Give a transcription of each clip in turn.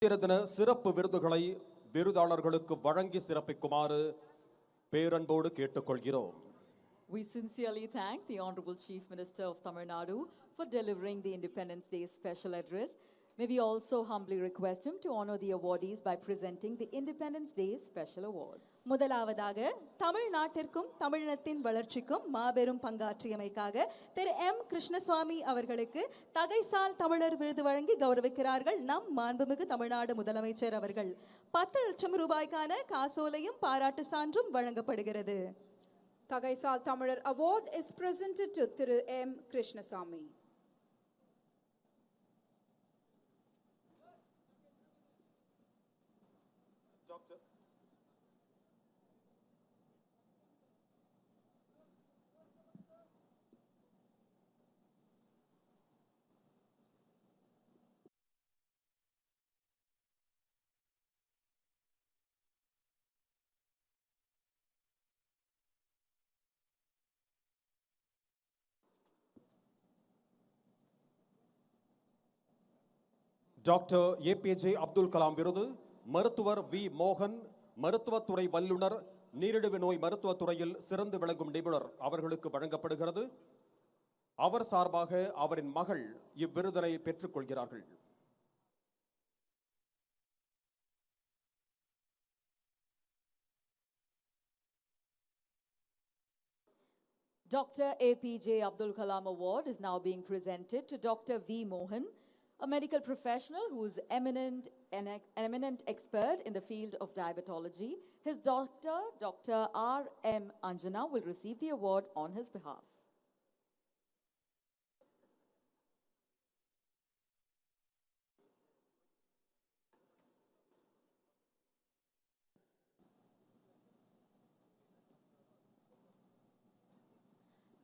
தின சிறப்பு விருதுகளை விருதாளர்களுக்கு வழங்கி சிறப்பிக்குமாறு பேரன்போடு கேட்டுக்கொள்கிறோம். We sincerely thank the Honorable Chief Minister of Tamil Nadu for delivering the Independence Day special address. May we also humbly request him to honor the awardees by presenting the Independence Day special awards. முதலாவதாக தமிழ்நாட்டிற்கும் தமிழினத்தின் வளர்ச்சிக்கும் மாபெரும் பங்காற்றியமைக்காக திரு M Krishnaswamy அவர்களுக்கு தகைசால் தமிழர் விருது வழங்கி கௌரவிக்கிறார்கள் நம் மாண்புமிகு தமிழ்நாடு முதலமைச்சர் அவர்கள். 10 லட்சம் ரூபாய்க்கான காசோலையும் பாராட்டு சான்றும் வழங்கப்படுகிறது. தகைசால் தமிழர் award is presented to Thiru M Krishnasamy. Doctor APJ Abdul Kalam விருது மருத்துவர் வி மோகன் மருத்துவத்துறை வல்லுநர் நீரிழிவு நோய் மருத்துவத்துறையில் சிறந்து விளங்கும் நிபுணர் அவர்களுக்கு வழங்கப்படுகிறது. அவர் சார்பாக அவரின் மகள் இவ்விருதினை பெற்றுக் கொள்கிறார்கள். Dr. APJ Abdul Kalam Award is now being presented to Dr. V. Mohan, a medical professional who is an eminent expert in the field of diabetology. His daughter, Dr. R.M. Anjana, will receive the award on his behalf.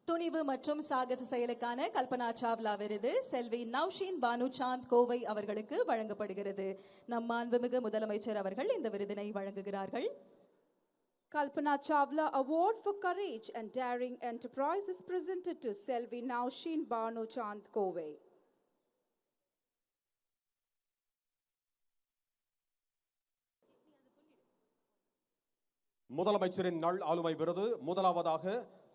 துணிவு மற்றும் சாகச செயலுக்கான கல்பனா சாவ்லா விருது செல்வி நவ்ஷீன் பானுசாந்த் கோவை அவர்களுக்கு வழங்கப்படுகிறது. நம் மாண்புமிகு முதலமைச்சர் அவர்கள் இந்த விருதினை வழங்குகிறார்கள். Kalpana Chawla Award for Courage and Daring Enterprise is presented to Selvi Navsheen Banu Chand Kove. முதலமைச்சரின் நல் ஆளுமை விருது முதலாவதாக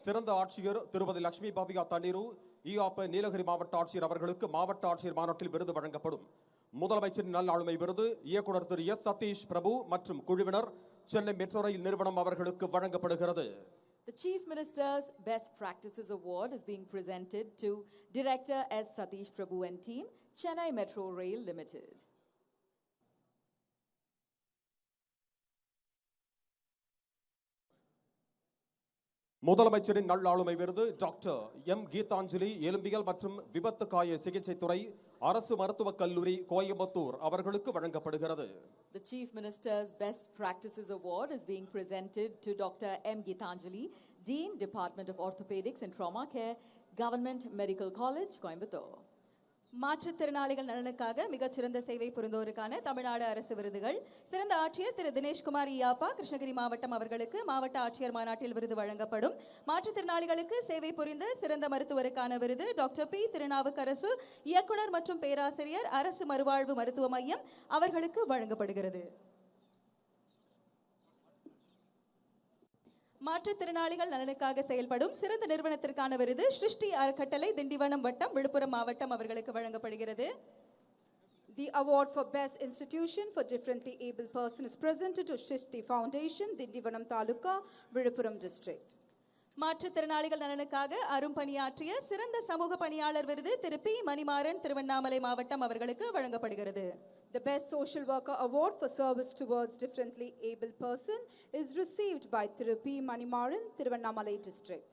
சிறந்த ஆட்சியர் திருமதி லட்சுமி பவ்யா தண்ணீரு ஈஆப்ப நீலகிரி மாவட்ட ஆட்சியர் அவர்களுக்கு மாவட்ட ஆட்சியர் மாநாட்டில் விருது வழங்கப்படும். முதலமைச்சரின் நல் ஆளுமை விருது இயக்குனர் திரு எஸ் சதீஷ் பிரபு மற்றும் குழுவினர் சென்னை மெட்ரோ ரயில் நிறுவனம் அவர்களுக்கு வழங்கப்படுகிறது. The Chief Minister's Best Practices Award is being presented to Director S. Satish Prabhu and team, Chennai Metro Rail Limited. முதலமைச்சரின் நல்லாளுமை விருது டாக்டர் எம் கீதாஞ்சலி எலும்பியல் மற்றும் விபத்து காய சிகிச்சை துறை அரசு மருத்துவக் கல்லூரி கோயம்புத்தூர் அவர்களுக்கு வழங்கப்படுகிறது. The Chief Minister's Best Practices Award is being presented to Dr. M. Geetanjali, Dean, Department of Orthopedics and Trauma Care, Government Medical College, Coimbatore. மாற்றுத்திறனாளிகள் நலனுக்காக மிகச்சிறந்த சேவை புரிந்தோருக்கான தமிழ்நாடு அரசு விருதுகள் சிறந்த ஆட்சியர் திரு தினேஷ்குமார் ஈயாப்பா கிருஷ்ணகிரி மாவட்டம் அவர்களுக்கு மாவட்ட ஆட்சியர் மாநாட்டில் விருது வழங்கப்படும். மாற்றுத்திறனாளிகளுக்கு சேவை புரிந்த சிறந்த மருத்துவருக்கான விருது டாக்டர் பி திருநாவுக்கரசு இயக்குனர் மற்றும் பேராசிரியர் அரசு மறுவாழ்வு மருத்துவ மையம் அவர்களுக்கு வழங்கப்படுகிறது. மாற்றுத்திறனாளிகள் நலனுக்காக செயல்படும் சிறந்த நிறுவனத்திற்கான விருது சிருஷ்டி அறக்கட்டளை திண்டிவனம் வட்டம் விழுப்புரம் மாவட்டம் அவர்களுக்கு வழங்கப்படுகிறது. The award for Best Institution for Differently Able Person is presented to Shrishti Foundation, Dindivanam Taluka, Viluppuram District. மாற்றுத்திறனாளிகள் நலனுக்காக அரும்பணியாற்றிய சிறந்த சமூக பணியாளர் விருது திரு பி மணிமாறன் திருவண்ணாமலை மாவட்டம் அவர்களுக்கு வழங்கப்படுகிறது. The Best Social Worker Award for Service Towards Differently Able Person is received by Thiru P. Manimaran, Thiruvannamalai District.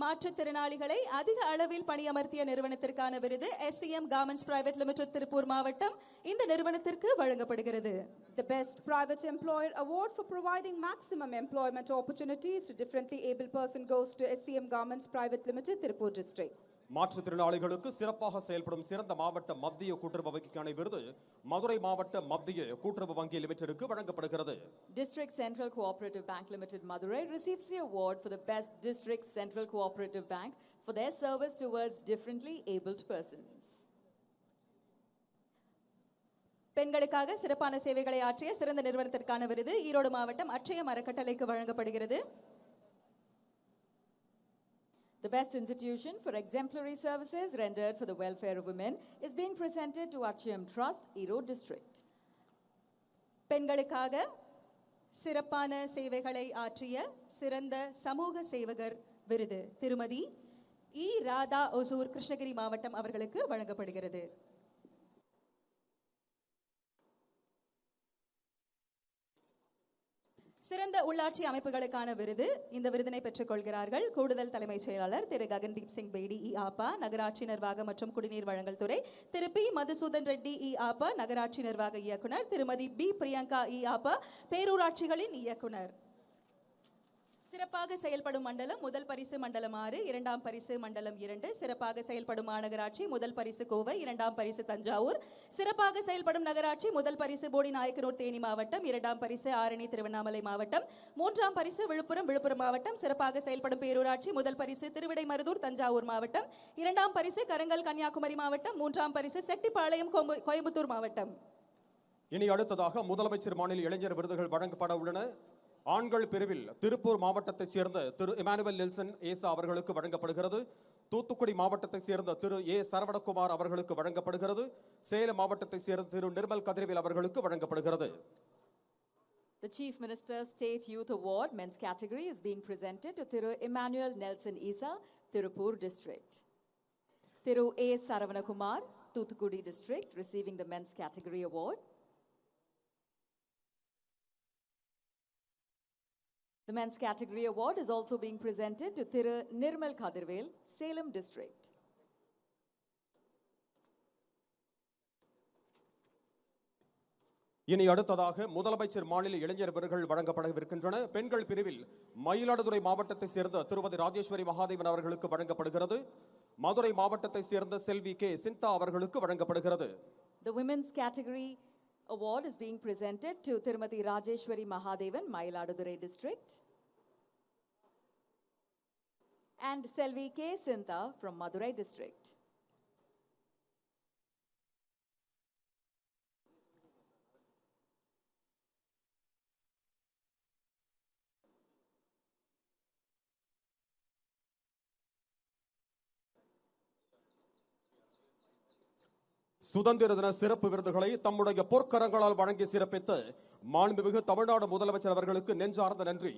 மாற்றுத்திறனாளிகளை அதிக அளவில் பணியமர்த்திய நிறுவனத்திற்கான விருது SCM Garments Private Limited Tiruppur மாவட்டம் இந்த நிறுவனத்திற்கு வழங்கப்படுகிறது. The Best Private Employer Award for providing maximum employment opportunities to differently able person goes to SCM Garments Private Limited, Tirupur District. மாற்றுத்திறனாளிகளுக்கு சிறப்பாக செயல்படும் சிறந்த மாவட்ட மத்திய கூட்டுறவு வங்கிக்கான விருது மதுரை மாவட்ட மத்திய கூட்டுறவு வங்கி லிமிடெடுக்கு வழங்கப்படுகிறது. District Central Cooperative Bank Limited Madurai receives the award for the best District Central Cooperative Bank for their service towards differently abled persons. பெண்களுக்காக சிறப்பான சேவைகளை ஆற்றிய சிறந்த நிறுவனத்திற்கான விருது ஈரோடு மாவட்டம் அட்சயம் அறக்கட்டளைக்கு வழங்கப்படுகிறது. The best institution for exemplary services rendered for the welfare of women is being presented to Achayam Trust, Erode District. பெண்களுக்காக சிறப்பான சேவைகளை ஆற்றிய சிறந்த சமூக சேவகர் விருது திருமதி இ. ராதா ஒசூர், கிருஷ்ணகிரி மாவட்டம் அவர்களுக்கு வழங்கப்படுகிறது. சிறந்த உள்ளாட்சி அமைப்புகளுக்கான விருது இந்த விருதினை பெற்றுக் கொள்கிறார்கள் கூடுதல் தலைமைச் செயலாளர் திரு ககன்தீப் சிங் பேடி இ ஆப்பா, நகராட்சி நிர்வாக மற்றும் குடிநீர் வழங்கல் துறை, திரு பி. மதுசூதன் ரெட்டி இ ஆப்பா, நகராட்சி நிர்வாக இயக்குனர், திருமதி பி. பிரியங்கா இ ஆப்பா, பேரூராட்சிகளின் இயக்குனர். சிறப்பாக செயல்படும் மண்டலம் முதல் பரிசு மண்டலம் 6, இரண்டாம் பரிசு மண்டலம் 2. சிறப்பாக செயல்படும் மாநகராட்சி முதல் பரிசு கோவை, இரண்டாம் பரிசு தஞ்சாவூர். சிறப்பாக செயல்படும் நகராட்சி முதல் பரிசு போடிநாயக்கனூர் தேனி மாவட்டம், இரண்டாம் பரிசு ஆரணி திருவண்ணாமலை மாவட்டம், மூன்றாம் பரிசு விழுப்புரம் மாவட்டம். சிறப்பாக செயல்படும் பேரூராட்சி முதல் பரிசு திருவிடைமருதூர் தஞ்சாவூர் மாவட்டம், இரண்டாம் பரிசு கரங்கல் கன்னியாகுமரி மாவட்டம், மூன்றாம் பரிசு செட்டிப்பாளையம் கோயம்புத்தூர் மாவட்டம். இனி அடுத்ததாக முதலமைச்சர் மாநில இளைஞர் விருதுகள் வழங்கப்பட உள்ளன. ஆண்கள் பிரிவில் திருப்பூர் மாவட்டத்தைச் சேர்ந்த திரு இமானுவேல் நெல்சன் ஏசா அவர்களுக்கு வழங்கப்படுகிறது. தூத்துக்குடி மாவட்டத்தைச் சேர்ந்த திரு ஏ. சரவணகுமார் அவர்களுக்கு வழங்கப்படுகிறது. சேலம் மாவட்டத்தைச் சேர்ந்த திரு நிர்மல் கதிர்வேல் அவர்களுக்கு வழங்கப்படுகிறது. The Chief Minister State Youth Award men's category is being presented to Thiru Emmanuel Nelson Isa, Tirupur District. Thiru A. Saravanakumar, Thuthukudi District, receiving the men's category award. The men's category award is also being presented to Thiru Nirmal Kadirvel, Salem District. இனி அடுத்ததாக முதலமைச்சர் மாநில இளைஞர் விருதுகள் வழங்கப்படவிருக்கின்றன. பெண்கள் பிரிவில் மயிலாடுதுறை மாவட்டத்தைச் சேர்ந்த திருமதி ராஜேஸ்வரி மகாதேவன் அவர்களுக்கு வழங்கப்படுகிறது. மதுரை மாவட்டத்தைச் சேர்ந்த செல்வி கே. சிந்தா அவர்களுக்கு வழங்கப்படுகிறது. The women's category award is being presented to Tirumati Rajeshwari Mahadevan, Mayiladurai District, and Selvi K. Sintha from Madurai District. சுதந்திர தின சிறப்பு விருதுகளை தம்முடைய பொற்கரங்களால் வழங்கி சிறப்பித்த மாண்புமிகு தமிழ்நாடு முதலமைச்சர் அவர்களுக்கு நெஞ்சார்ந்த நன்றி.